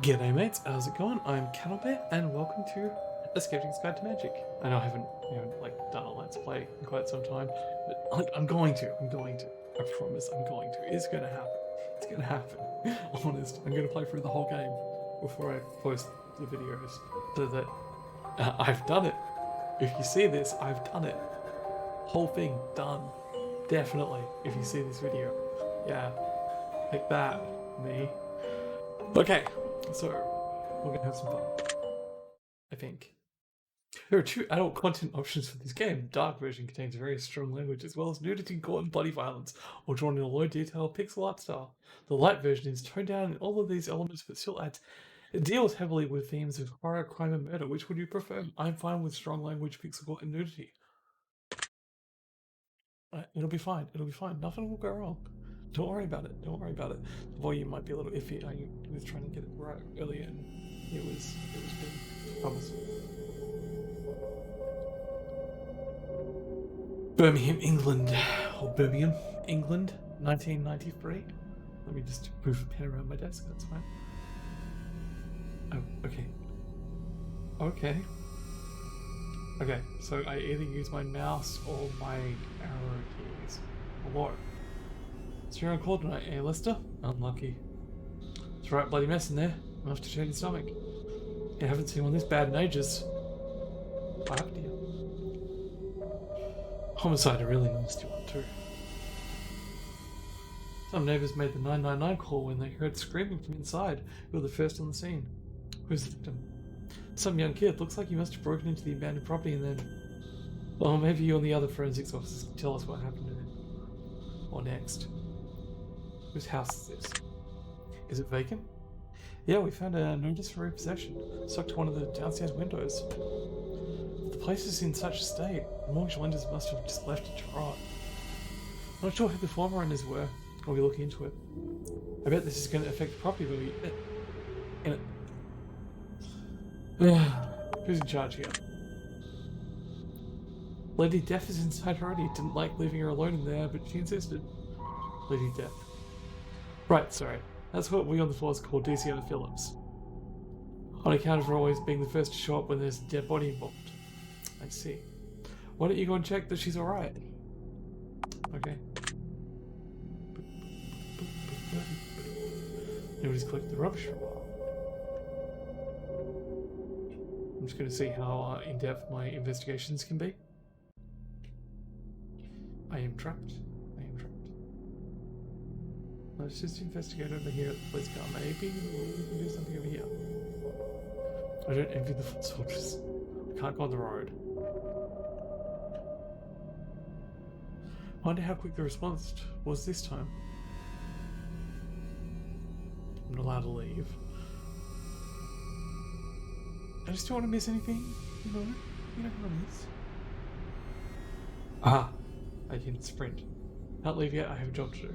G'day mates, how's it going? I'm Caddlebear and welcome to A Skeptic's Guide to Magic. I know I haven't, done a Let's Play in quite some time, but I'm going to. I promise I'm going to. It's gonna happen. It's gonna happen. Honest, I'm gonna play through the whole game before I post the videos so that I've done it. If you see this, I've done it. Whole thing done. Definitely. If you see this video. Yeah. Like that. Me. Okay. So, we're gonna have some fun. I think. There are two adult content options for this game. Dark version contains very strong language as well as nudity, gore, and bloody violence, all drawn in a low detail pixel art style. The light version is toned down in all of these elements but still it deals heavily with themes of horror, crime, and murder. Which would you prefer? I'm fine with strong language, pixel gore, and nudity. It'll be fine. It'll be fine. Nothing will go wrong. Don't worry about it. Don't worry about it. The volume might be a little iffy. I was trying to get it right earlier, and it was big troublesome. Birmingham, England, or Birmingham, England, 1993. Let me just move a pen around my desk. That's fine. Oh, okay. Okay. Okay. So I either use my mouse or my arrow keys. Hello. So you're on call tonight, eh, Lester? Unlucky. It's a right bloody mess in there. I'm off to check your stomach. You haven't seen one this bad in ages. What happened to you? Homicide, a really nasty one too. Some neighbours made the 999 call when they heard screaming from inside. We were the first on the scene. Who's the victim? Some young kid. Looks like he must have broken into the abandoned property and then... Well, maybe you and the other forensics officers can tell us what happened to him. Or next. Whose house is this? Is it vacant? Yeah, we found a notice for repossession stuck to one of the downstairs windows. The place is in such a state, the mortgage lenders must have just left it to rot. I'm not sure who the former owners were. I'll be looking into it. I bet this is going to affect the property value in it. Who's in charge here? Lady Death is inside already. Didn't like leaving her alone in there, but she insisted. Lady Death. Right, sorry. That's what we on the force call DCO Phillips. On account of her always being the first to show up when there's a dead body involved. I see. Why don't you go and check that she's alright? Okay. Nobody's collected the rubbish for a while. I'm just going to see how in-depth my investigations can be. I am trapped. Let's just investigate over here at the police car. Maybe we can do something over here. I don't envy the foot soldiers. I can't go on the road. Wonder how quick the response was this time. I'm not allowed to leave. I just don't want to miss anything. You know what it is. Ah, I can sprint. Can't leave yet. I have a job to do.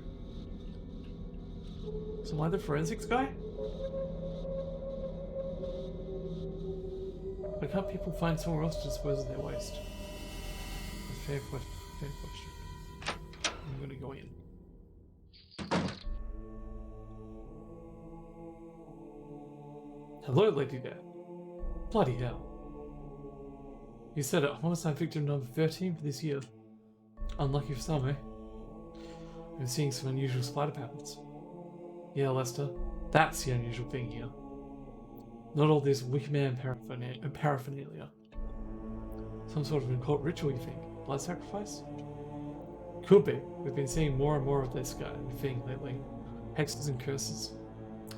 So am I the forensics guy? Why can't people find somewhere else to dispose of their waste? That's a fair question. I'm gonna go in. Hello, Lady Death. Bloody hell. You said it, homicide victim number 13 for this year. Unlucky for some, eh? I've been seeing some unusual splatter patterns. Yeah, Lester, that's the unusual thing here. Not all this wicked man paraphernalia. Some sort of an occult ritual, you think? Blood sacrifice? Could be. We've been seeing more and more of this guy thing lately. Hexes and curses.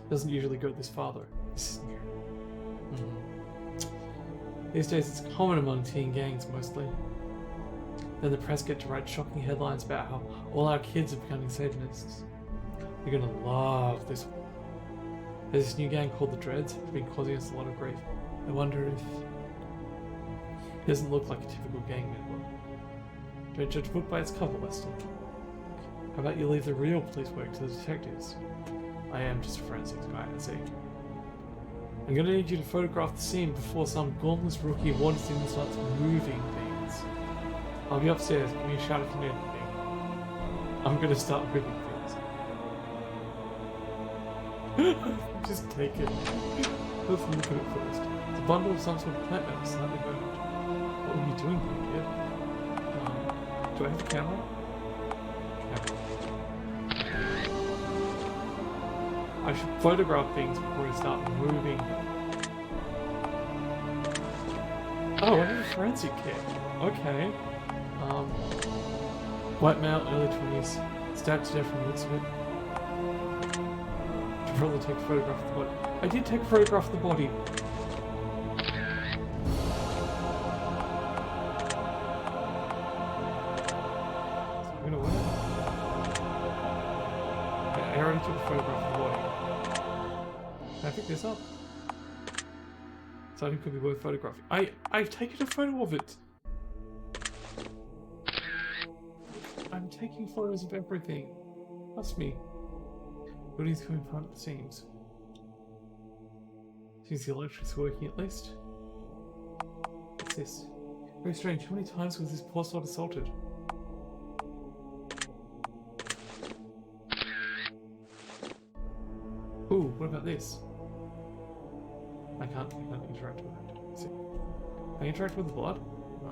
Doesn't usually go this far though. This is new. These days it's common among teen gangs mostly. Then the press get to write shocking headlines about how all our kids are becoming Satanists. You're gonna love this one. There's this new gang called the Dreads. It's been causing us a lot of grief. I wonder if... It doesn't look like a typical gang member. Don't judge a book by its cover, Lester. How about you leave the real police work to the detectives? I am just a forensics guy, I see. I'm gonna need you to photograph the scene before some gauntlet rookie wanders in and starts moving things. I'll be upstairs. Give me a shout if you need anything. I'm gonna start moving things. Just take it. Let's look at it first. It's a bundle of some sort of plant matter slightly burned. What were you doing here, kid? Do I have a camera? I should photograph things before we start moving them. Oh, I have a forensic kit. Okay. White male, early 20s. Stabbed to death from the looks of it. Should probably take a photograph of the body. I did take a photograph of the body. So I'm gonna wait. I already took a photograph of the body. Can I pick this up? Something could be worth photographing. I've taken a photo of it. I'm taking photos of everything. Trust me. Building's coming apart at the seams. Seems the electric's working at least. What's this? Very strange. How many times was this poor sod assaulted? Ooh, what about this? I can't interact with it. See. Can I interact with the blood? No.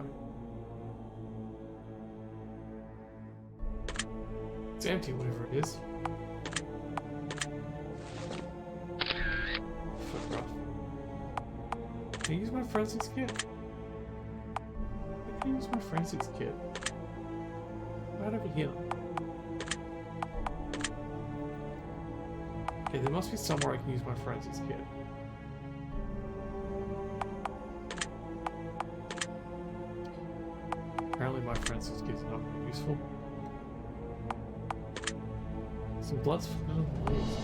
It's empty, whatever it is. Photograph. Can I use my forensics kit? I can use my forensics kit. Right over here. Okay, there must be somewhere I can use my forensics kit. Apparently my forensics kit is not very useful. Some blood's spilled on the leaves.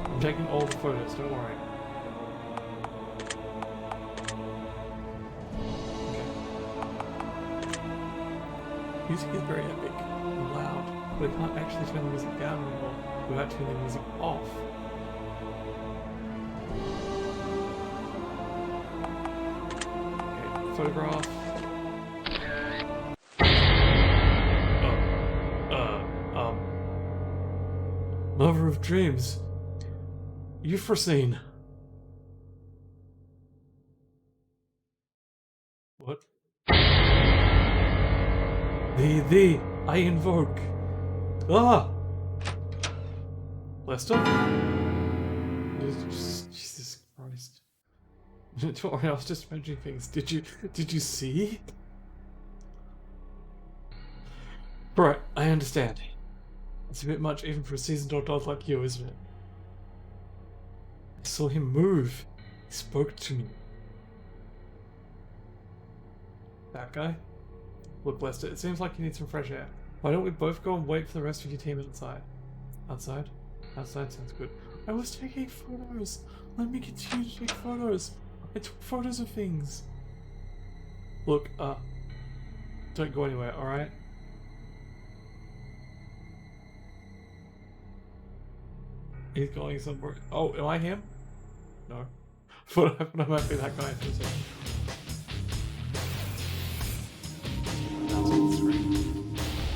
I'm taking all the photos, don't worry. Okay. Music is very epic and loud, but I can't actually turn the music down anymore without turning the music off. Okay, photograph. Lover of dreams. Euphrosyne. What? Thee, I invoke. Ah! Lester? Jesus Christ. Don't worry, I was just mentioning things. Did you see? Right, I understand. It's a bit much even for a seasoned old dog like you, isn't it? I saw him move. He spoke to me. That guy? Look, Lester, it seems like you need some fresh air. Why don't we both go and wait for the rest of your team outside? Outside? Outside sounds good. I was taking photos. Let me continue to take photos. I took photos of things. Look, don't go anywhere, alright? He's going somewhere. Oh, am I him? No. But I might be that guy for a second.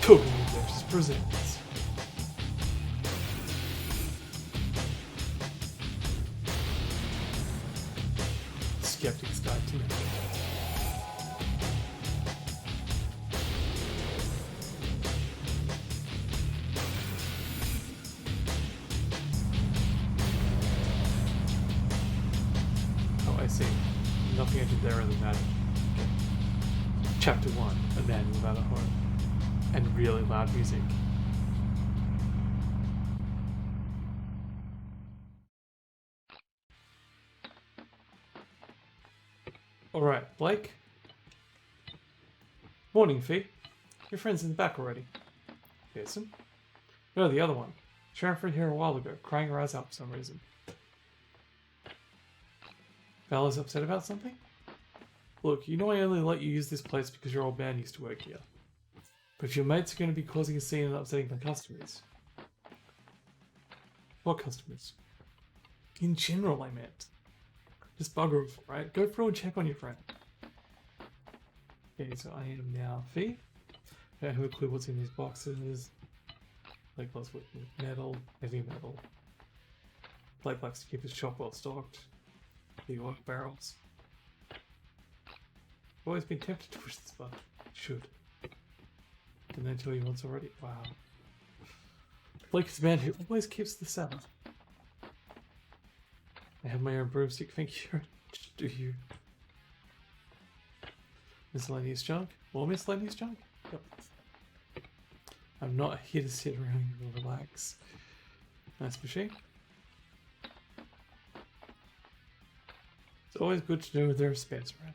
Total Adventures presents Skeptic's Guide to Magic. I see. Nothing I did there other than that. Chapter 1, A Manual About a Home. And really loud music. Alright, Blake. Morning, Fee. Your friend's in the back already. Pearson? No, the other one. She ran through here a while ago, crying her eyes out for some reason. Vala's upset about something? Look, you know I only let you use this place because your old man used to work here. But if your mates are going to be causing a scene and upsetting my customers... What customers? In general, I meant. Just bugger off, right? Go through and check on your friend. Okay, so I am now Fee. I don't have a clue what's in these boxes. Plate glass with metal, heavy metal. Plate blacks to keep the shop well stocked. The oil barrels. I've always been tempted to push this button. Should. Didn't I tell you once already? Wow. Blake is the man who always keeps the cellar. I have my own broomstick, thank you very much. Do you? Miscellaneous junk? More miscellaneous junk? Yep. I'm not here to sit around and relax. Nice machine. It's always good to know there are spares around.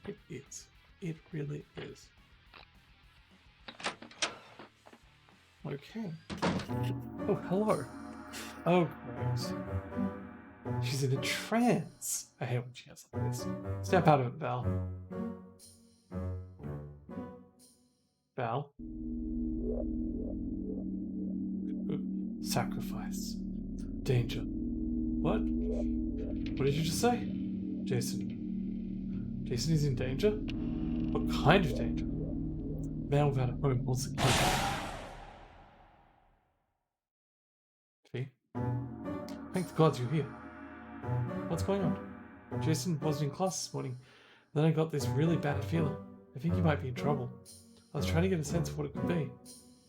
It is. It really is. Okay. Oh, hello. Oh, gross. She's in a trance. I hate when she gets like this. Step out of it, Val. Val? Sacrifice. Danger. What? What did you just say? Jason. Jason is in danger? What kind of danger? Man without a home wants to kill him. Fee? Thank the gods you're here. What's going on? Jason wasn't in class this morning. Then I got this really bad feeling. I think he might be in trouble. I was trying to get a sense of what it could be.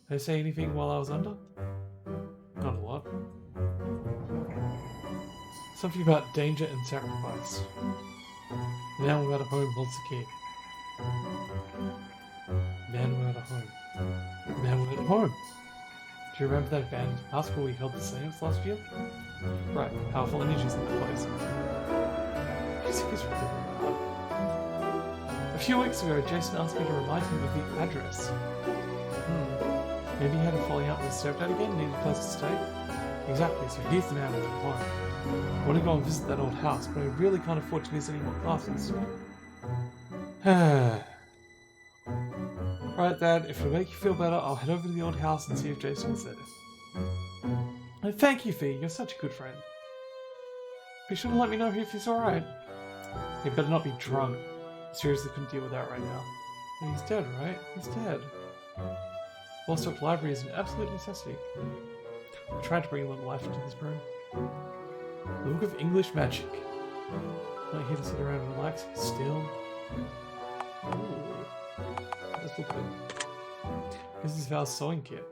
Did I say anything while I was under? Not a lot. Something about danger and sacrifice. Man without a home holds the key. Man without a home. Man without a home. Do you remember that abandoned house where we held the seance last year? Right, powerful energies in that place. Music is really loud. A few weeks ago, Jason asked me to remind him of the address. Maybe he had a falling out with his stepdad again and needed a place to stay? Exactly, so he's the man with the home. I want to go and visit that old house, but I really can't afford to miss any more classes. Right, Dad, if it'll make you feel better, I'll head over to the old house and see if Jason is there. Oh, thank you, Fee. You're such a good friend. Be sure to let me know if he's alright. He better not be drunk. I seriously couldn't deal with that right now. And he's dead, right? He's dead. Well-stocked library is an absolute necessity. I tried to bring a little life into this room. The Book of English Magic. Not here to sit around and relax, but still. Ooh. Let's look good. This is Val's sewing kit.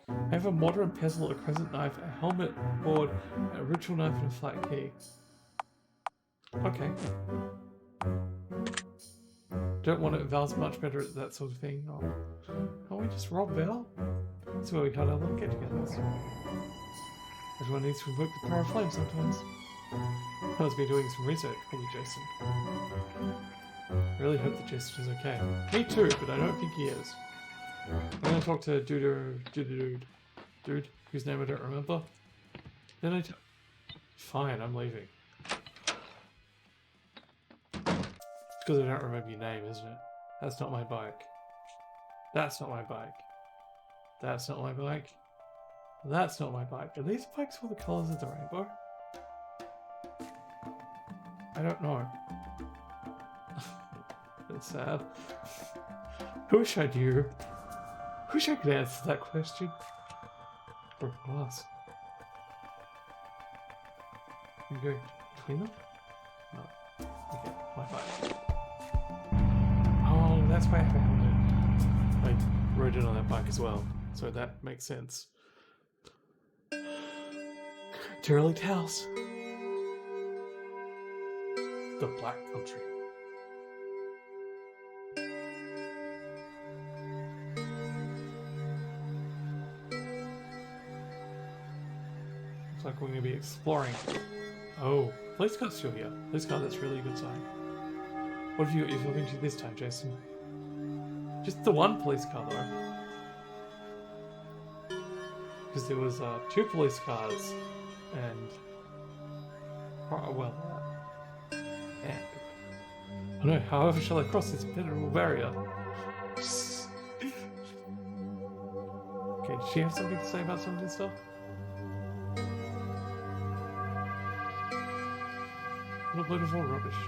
I have a mortar and pestle, a crescent knife, a helmet, board, a ritual knife, and a flat key. Okay. Don't want it. Val's much better at that sort of thing. Oh. Can't we just rob Val? That's where we had our little get-togethers. Everyone needs to invoke the power of flame sometimes. I was be doing some research, probably Jason. I really hope that Jason is okay. Me too, but I don't think he is. I'm gonna talk to dude, whose name I don't remember. Then fine, I'm leaving. Because I don't remember your name, isn't it? That's not my bike. That's not my bike. That's not my bike. That's not my bike. Are these bikes all the colours of the rainbow? I don't know. That's sad. I wish I knew. I wish I could answer that question. Broken glass. Can you go between them? No. Okay, my bike. Oh, that's why I found it. I rode it on that bike as well, so that makes sense. Derelict house. The Black Country. Looks like we're going to be exploring. Oh, police car's still here. Police car, that's really a good sign. What have you got yourself into this time, Jason? Just the one police car, though. Because there was 2 police cars and... well... and... oh no, however shall I cross this impenetrable barrier? Okay, did she have something to say about some of this stuff? What a load of all rubbish.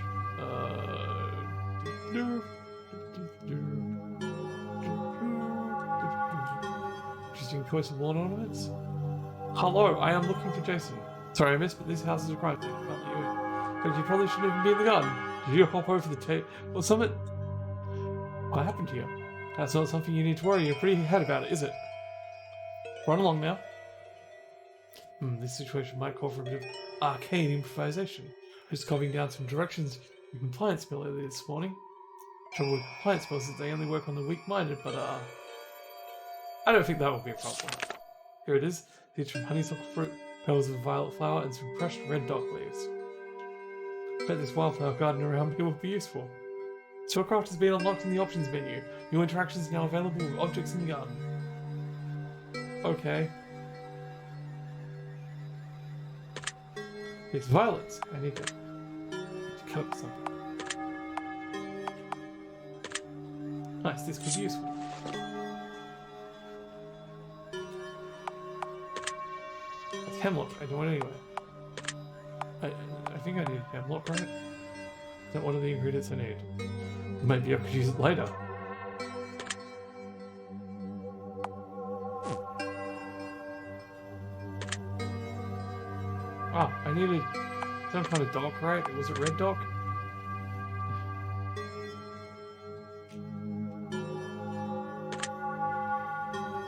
Interesting choice of lawn ornaments. Hello, I am looking for Jason. Sorry I missed, but this house is a crime scene. Can't let you in. But you probably shouldn't even be in the garden. Did you hop over the tape or something? What happened to you? That's not something you need to worry your pretty head about it, is it? Run along now. This situation might call for a bit of arcane improvisation. Just copying down some directions your compliance spell earlier this morning. Trouble with compliance spells is they only work on the weak-minded, but I don't think that will be a problem. Here it is. Seeds from honeysuckle fruit, petals of violet flower, and some crushed red dock leaves. I bet this wildflower garden around here will be useful. Spellcraft has been unlocked in the options menu. New interactions now available with objects in the garden. Okay. It's violets. I need to cut up something. Nice, this could be useful. It's hemlock, I do it anyway. I think I need hemlock, right? Is that one of the ingredients I need? Maybe I could use it later. Ah, I needed some kind of dock, right? Was it red dock?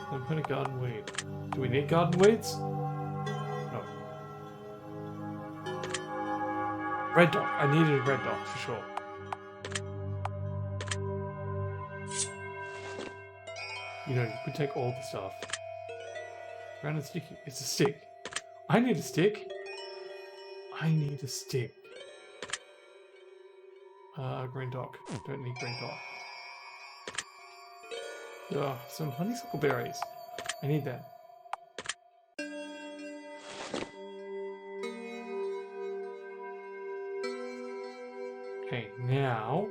Some kind of garden weed. Do we need garden weeds? No. Red dock. I needed a red dock for sure. You know, you could take all the stuff. Round and sticky. It's a stick. I need a stick. I need a stick. Green dock. Don't need green dock. Ugh, some honeysuckle berries. I need that. Okay, now...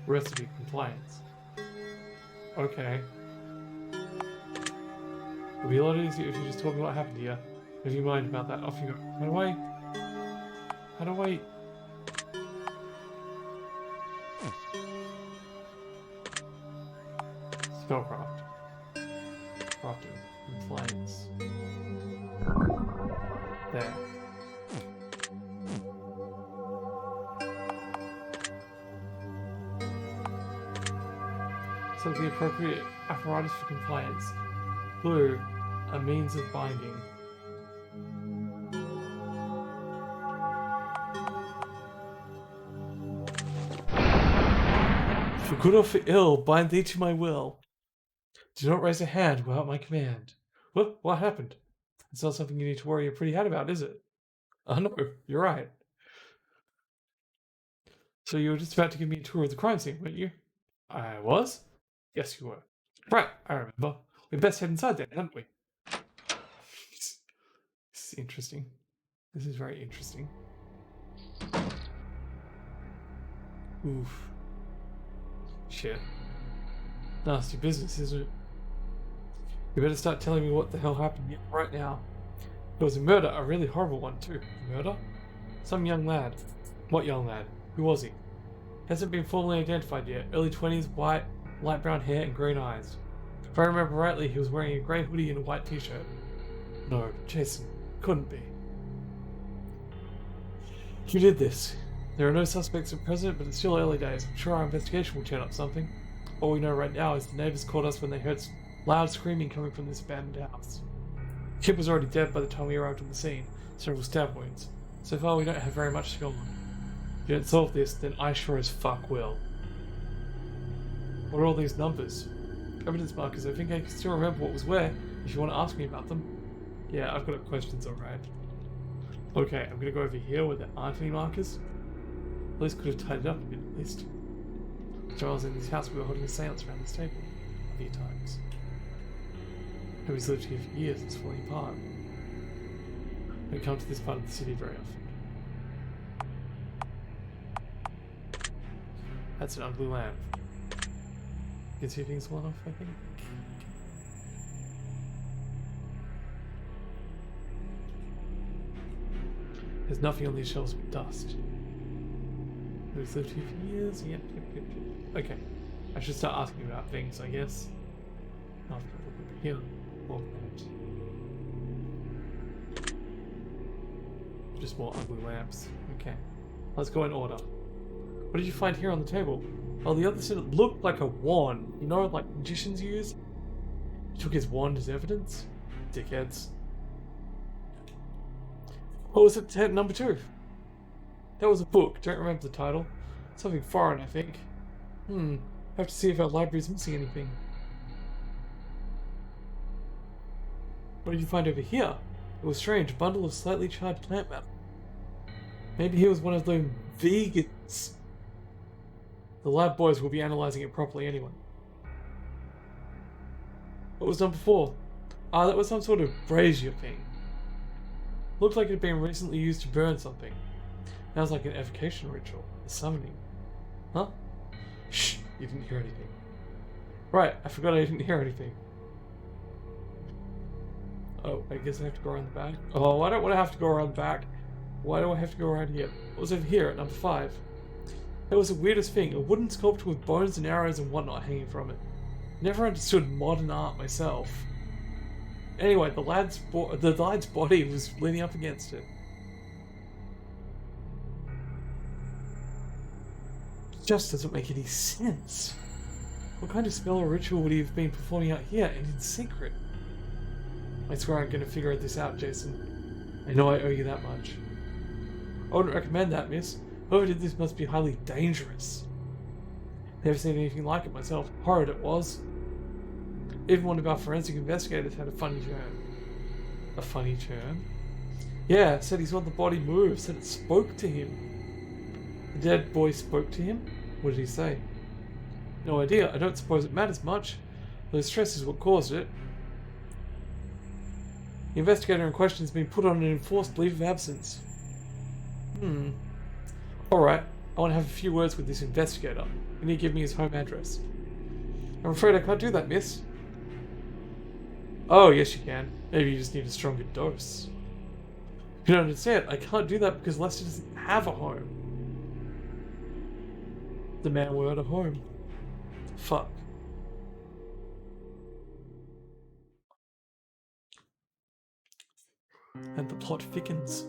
recipe compliance. Okay. It'll be a lot easier if you just told me what happened here. If you mind about that, off you go. How do I... How do I... Spellcraft. Crafting. Compliance. There. So the appropriate apparatus for compliance. Glue, a means of binding. For good or for ill, bind thee to my will. Do not raise a hand without my command. What happened? It's not something you need to worry your pretty head about, is it? Oh no, you're right. So you were just about to give me a tour of the crime scene, weren't you? I was? Yes, you were. Right, I remember. We'd best head inside then, hadn't we? This is interesting. This is very interesting. Oof. Shit. Nasty business, isn't it? You better start telling me what the hell happened right now. There was a murder, a really horrible one too. Murder? Some young lad. What young lad? Who was he? Hasn't been formally identified yet. Early 20s, white, light brown hair and green eyes. If I remember rightly, he was wearing a grey hoodie and a white t-shirt. No, Jason. Couldn't be. Who did this? There are no suspects at present, but it's still early days. I'm sure our investigation will turn up something. All we know right now is the neighbours called us when they heard loud screaming coming from this abandoned house. Kip was already dead by the time we arrived on the scene, several stab wounds. So far we don't have very much to go on. If you don't solve this, then I sure as fuck will. What are all these numbers? Evidence markers. I think I can still remember what was where, if you want to ask me about them. Yeah, I've got questions, alright. Okay, I'm gonna go over here where there aren't any markers. At least could have tied it up a bit, at least. When I was in this house, we were holding a seance around this table. A few times. Nobody's lived here for years, it's falling apart. I don't come to this part of the city very often. That's an ugly lamp. You can see things well enough, I think. There's nothing on these shelves but dust. Who's lived here for years? Yep. Okay. I should start asking about things, I guess. After a look over here. Or just more ugly lamps. Okay. Let's go in order. What did you find here on the table? Oh, the other said it looked like a wand. You know, like magicians use? He took his wand as evidence? Dickheads. What was it? Number 2. That was a book. Don't remember the title. Something foreign, I think. Have to see if our library's missing anything. What did you find over here? It was strange. A bundle of slightly charged plant matter. Maybe he was one of those vegans. The lab boys will be analysing it properly anyway. What was done before? Ah, that was some sort of brazier thing. Looked like it had been recently used to burn something. Sounds like an evocation ritual. A summoning. Huh? Shh, you didn't hear anything. Right, I forgot I didn't hear anything. Oh, I guess I have to go around the back. Oh, I don't want to have to go around the back. Why do I have to go around here? What was over here at number 5? That was the weirdest thing. A wooden sculpture with bones and arrows and whatnot hanging from it. Never understood modern art myself. Anyway, the lad's body was leaning up against it. It just doesn't make any sense. What kind of spell or ritual would he have been performing out here and in secret? I swear I'm going to figure this out, Jason. I know I owe you that much. I wouldn't recommend that, miss. Whoever did this must be highly dangerous. Never seen anything like it myself. Horrid it was. Even one of our forensic investigators had a funny turn. A funny turn? Yeah, said he saw the body move, said it spoke to him. The dead boy spoke to him? What did he say? No idea. I don't suppose it matters much. The stress is what caused it. The investigator in question has been put on an enforced leave of absence. Alright, I want to have a few words with this investigator. Can you give me his home address? I'm afraid I can't do that, miss. Oh, yes you can. Maybe you just need a stronger dose. You don't understand, I can't do that because Lester doesn't have a home. The man were at a home. Fuck. And the plot thickens.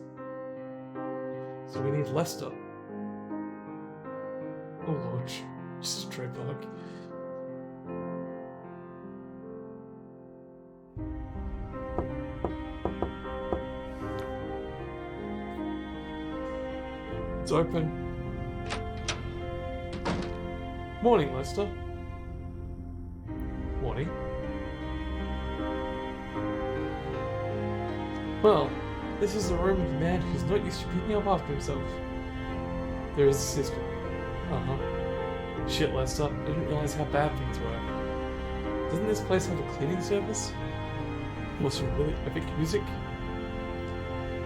So we need Lester. Oh lord, just a stray bug. It's open. Morning, Lester. Morning. Well, this is the room of a man who's not used to picking up after himself. There is a sister. Shit, Lester. I didn't realize how bad things were. Doesn't this place have a cleaning service? Or some really epic music?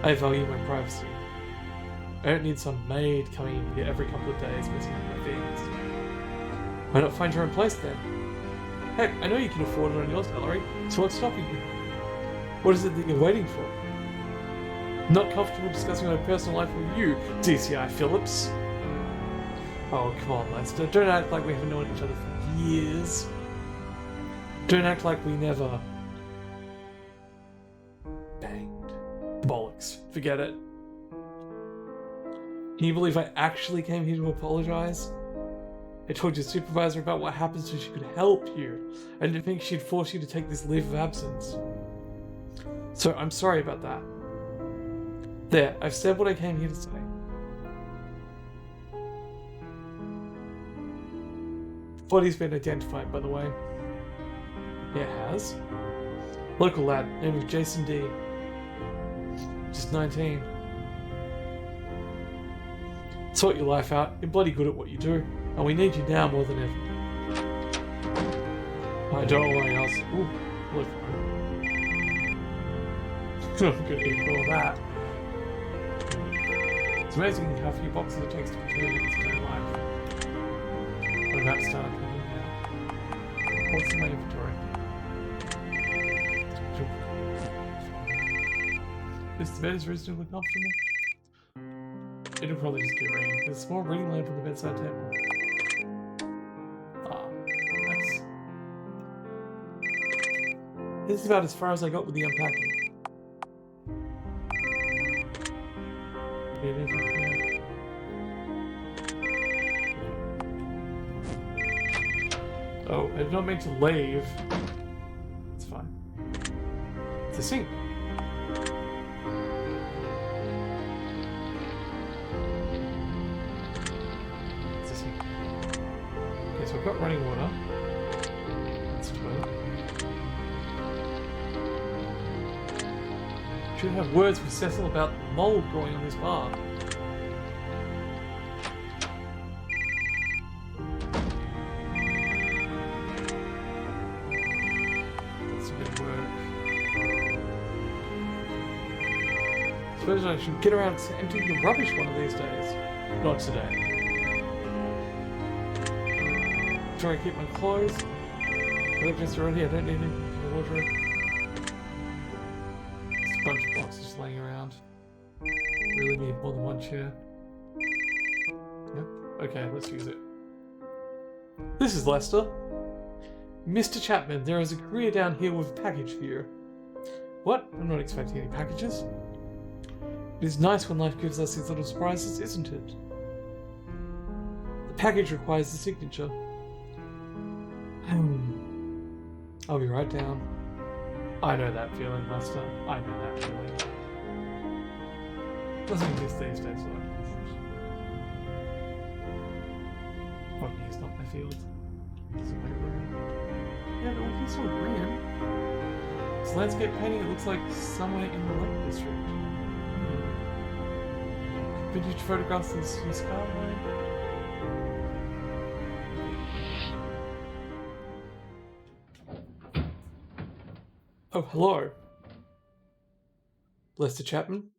I value my privacy. I don't need some maid coming in here every couple of days messing up my things. Why not find your own place then? Heck, I know you can afford it on your salary, so what's stopping you? What is it that you're waiting for? Not comfortable discussing my personal life with you, DCI Phillips. Oh, come on, Lester. Don't act like we haven't known each other for years. Don't act like we never... banged. Bollocks. Forget it. Can you believe I actually came here to apologize? I told your supervisor about what happened so she could help you. I didn't think she'd force you to take this leave of absence. So I'm sorry about that. There, I've said what I came here to say. The body's been identified, by the way. Yeah, it has. Local lad, name of Jason D. Just 19. Sort your life out. You're bloody good at what you do. And we need you now more than ever. I don't worry, else. Ooh, look. I'm gonna ignore that. It's amazing how few boxes it takes to control in its own life. I'm about to start cleaning now. What's in my inventory? This bed is reasonably comfortable. It'll probably just get ringing. There's a small reading lamp on the bedside table. Ah, nice. This is about as far as I got with the unpacking. Oh, I did not mean to leave. It's fine. It's a sink. It's a sink. Okay, so I've got running water. That's good. Should have words with Cecil about mold growing on this bar. That's a bit of work. Suppose I should get around to emptying the rubbish one of these days. Not today. Try to keep my clothes. I just already. I don't need anything for the wardrobe. A bunch of boxes laying around. Really need more than one chair. Yep. Okay, let's use it. This is Lester. Mr. Chapman, there is a courier down here with a package for you. What? I'm not expecting any packages. It is nice when life gives us these little surprises, isn't it? The package requires a signature. I'll be right down. I know that feeling, Lester. I know that feeling. Doesn't exist these days, though. Botany is not my field. It's my room. Yeah, but we can still bring it. This landscape painting, it looks like somewhere in the Lake District. Vintage photographs in the skyline. Oh, hello. Lester Chapman?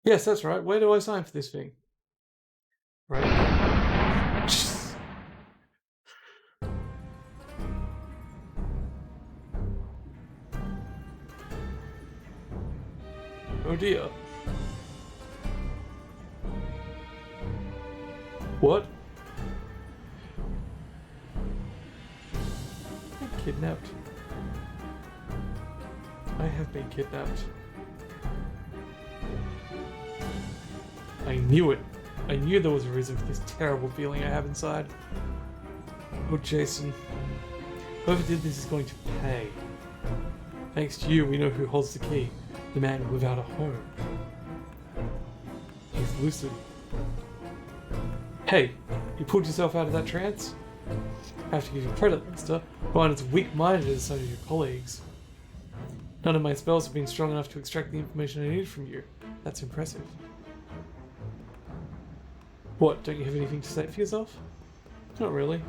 Yes, that's right. Where do I sign for this thing? Right. Oh dear. What? I'm kidnapped. I have been kidnapped. I knew it. I knew there was a reason for this terrible feeling I have inside. Oh, Jason. Whoever did this is going to pay. Thanks to you, we know who holds the key. The man without a home. He's lucid. Hey, you pulled yourself out of that trance? I have to give you credit, Lester. You aren't as weak-minded as some of your colleagues. None of my spells have been strong enough to extract the information I needed from you. That's impressive. What, don't you have anything to say for yourself? Not really.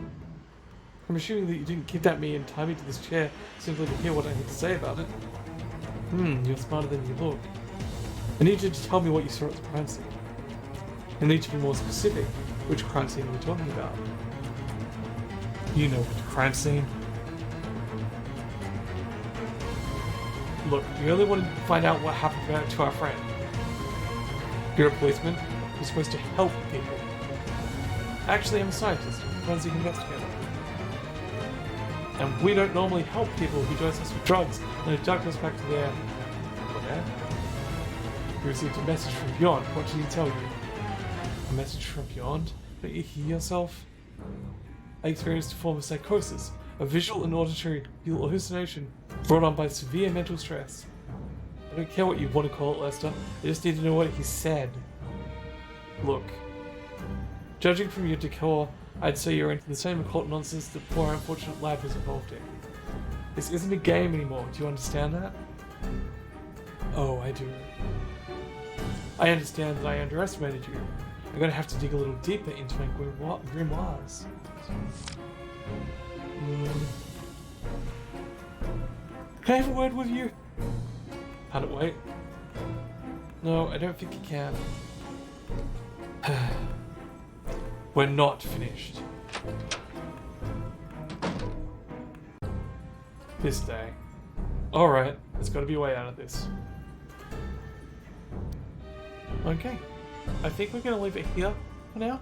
I'm assuming that you didn't kidnap me and tie me to this chair simply to hear what I had to say about it. You're smarter than you look. I need you to tell me what you saw at the crime scene. I need to be more specific. Which crime scene are we talking about? You know which crime scene. Look, we only wanted to find out what happened to our friend. You're a policeman. You're supposed to help people. Actually, I'm a scientist, a forensic investigator. And we don't normally help people who dose us with drugs and abduct us back to their... where? You received a message from beyond. What did he tell you? A message from beyond? Don't you hear yourself? I experienced a form of psychosis, a visual and auditory hallucination brought on by severe mental stress. I don't care what you want to call it, Lester. I just need to know what he said. Look, judging from your decor, I'd say you're into the same occult nonsense that poor unfortunate lad was involved in. This isn't a game anymore, do you understand that? Oh, I do. I understand that I underestimated you. I'm gonna have to dig a little deeper into my grimoires. Can I have a word with you? Can it wait? No, I don't think you can. We're not finished. This day. Alright, there's gotta be a way out of this. Okay. I think we're going to leave it here for now.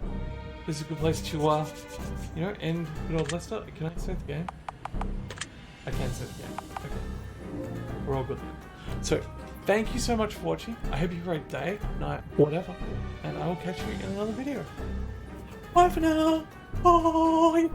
This is a good place to, end good old Lester. Can I save the game? I can save the game. Okay. We're all good. So, thank you so much for watching. I hope you have a great day, night, whatever. And I will catch you in another video. Bye for now. Bye.